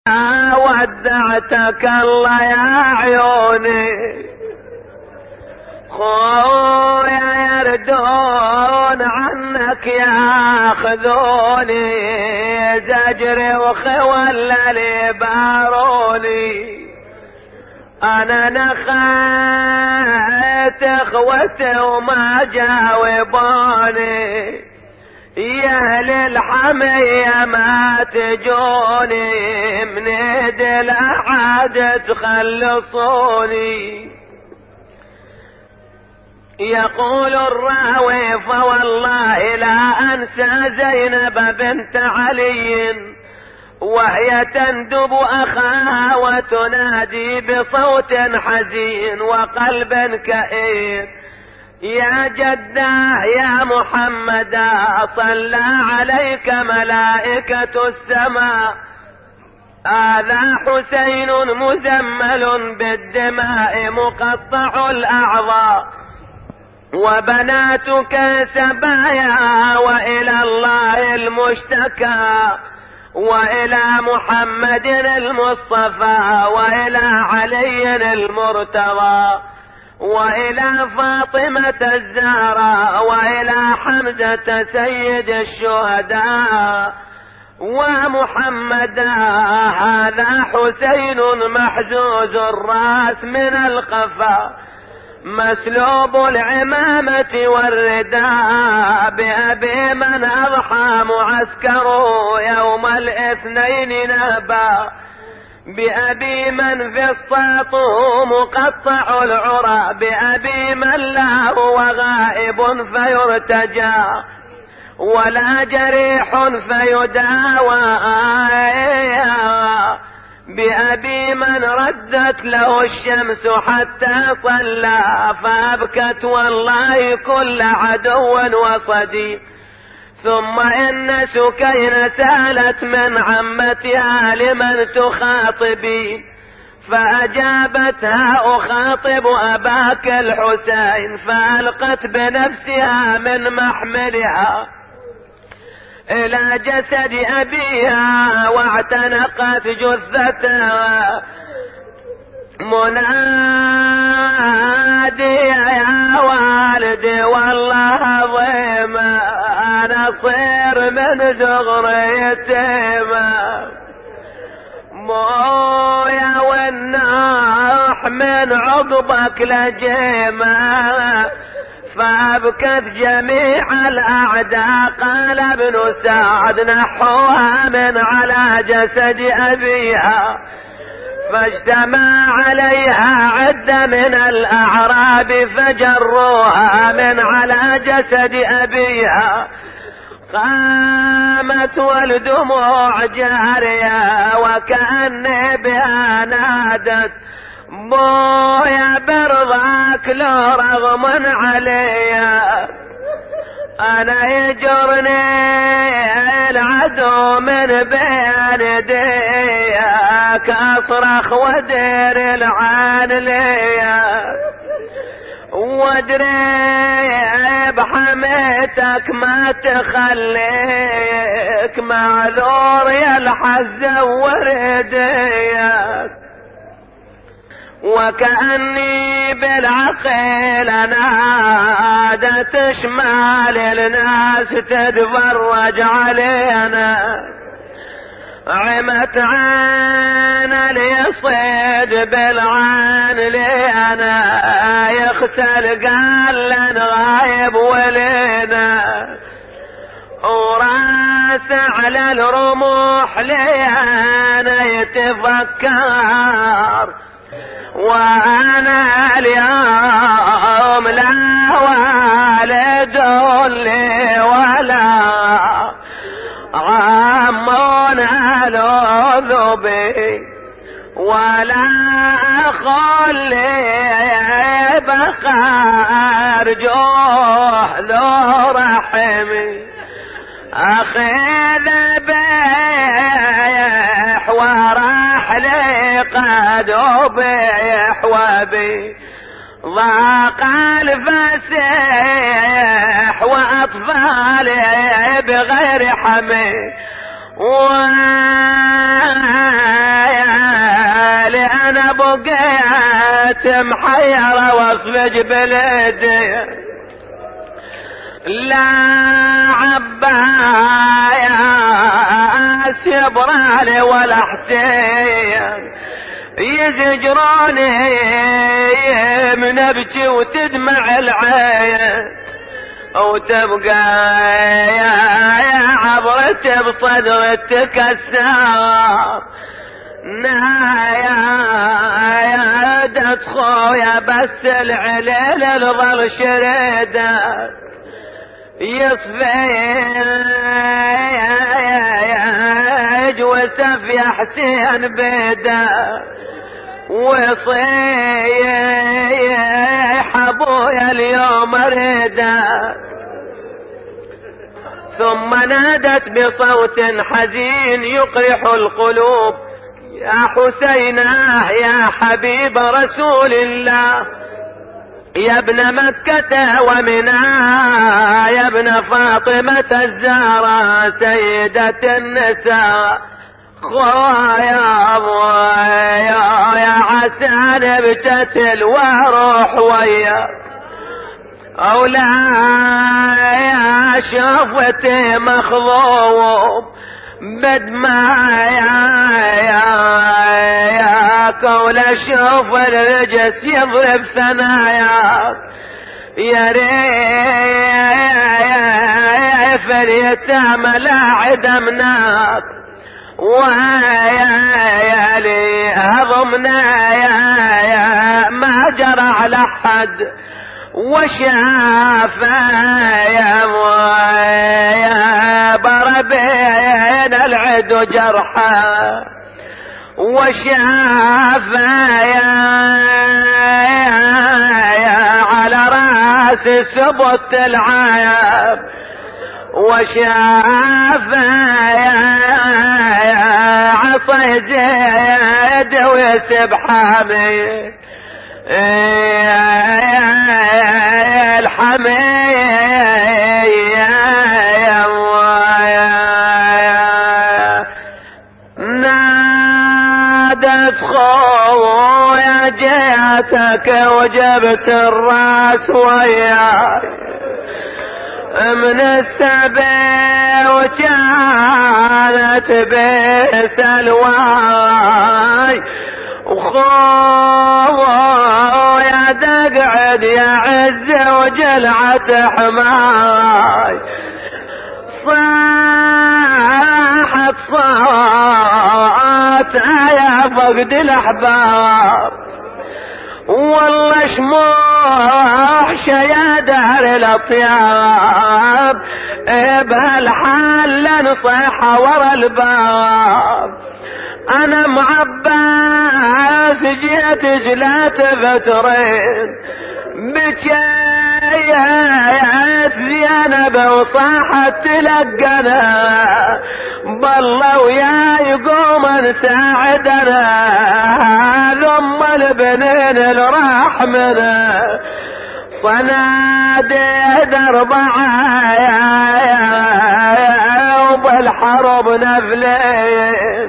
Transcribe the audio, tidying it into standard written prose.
ودعتك الله يا عيوني، خويا يردون عنك ياخذوني، زجري وخولة لي باروني، انا نخيت اخوتي وما جاوبوني، يا اهل الحمية ما تجوني، من يد الاحد تخلصوني. يقول الراوي فوالله لا انسى زينب بنت علي، وهي تندب اخاها وتنادي بصوت حزين وقلب كئيب، يا جداه يا محمدا صلى عليك ملائكة السماء، هذا حسين مزمل بالدماء مقطع الأعضاء، وبناتك سبايا وإلى الله المشتكى، وإلى محمد المصطفى، وإلى علي المرتضى، وإلى فاطمة الزهراء، وإلى حمزة سيد الشهداء، ومحمدا هذا حسين محزوز الرأس من القفا، مسلوب العمامة والرداء، بأبي من أضحى معسكره يوم الاثنين نهبا، بأبي من في الساطه مقطع العرى، بأبي من لا هو غائب فيرتجى، ولا جريح فيداوى، بأبي من ردت له الشمس حتى صلى، فأبكت والله كل عدو وصديق. ثم إن سكينة سألت من عمتها لمن تخاطبين، فأجابتها أخاطب أباك الحسين، فألقت بنفسها من محملها إلى جسد أبيها واعتنقت جثتها، منادي يا والدي والله عظيم، أنا صير من صغري يتيمة، مويا والناح من عقبك لجيمة، فأبكت جميع الأعداء. قال ابن سعد نحوها من على جسد أبيها، فاجتمع عليها عدة من الأعراب فجروها من على جسد أبيها، قامت والدموع جارية وكأن بها نادت بويا برضاك لو رغم عليا، أنا يجرني العدو من بين يديك، أصرخ ودير العان ليا، وادري بحميتك ما تخليك معذور يا الحز ورديك، وكأني بالعقل نادت شمال الناس تتفرج علينا، عمت عين اليصيد بالعين لينا، يغسل قال لن غايب ولينا، وراس على الرموح لينا يتفكر، وانا اليوم لا والد لي ولا عمون الوذ بي، ولا اخلي بخار جوح ذو رحمي، اخذ بيح وراح لي قد بيح وبي، ضاق الفسيح واطفالي بغير حمي، بقيت محيرة واصفج بلدي لا عباس يبرالي ولا حسين يزجروني من ابكي وتدمع العين وتبقى يا عبرتي بصدر تكسر نهاية دت خويا بس العليل الظل شريده يصفيج وسف يا حسين بيده وصيح ابويا اليوم اريده ثم نادت بصوت حزين يقرح القلوب يا حسيناه يا حبيب رسول الله يا ابن مكة ومنى يا ابن فاطمة الزهراء سيدة النساء خويا ابويا يا عسان بجتل واروح ويا أولا شفتي مخضوب بدمايا يا كولا شوف الرجس يضرب ثناياك يا ريف اليتامى لا عدمناك ويا لي هضمنا يا ما جرى على حد وشافا يا بربين العدو جرحا وشافا يا على راس سبط العاب وشافا يا عصي زيد ويسب حامي نادت خويا جيتك وجبت الراس وياي من السبي وكانت بسلواي وخويا تقعد يا عز وجلعة حماي صاحت صوتها يا فقد الأحباب والله شموح يا دار الأطياب بهالحال نصيحة ورا الباب انا معباس جيت جلات فترين بكيت زينب وصاحت تلقنا بالله ويا يقوم نساعدنا ثم البنين الراح منا صناديد 4 وبالحرب نفلين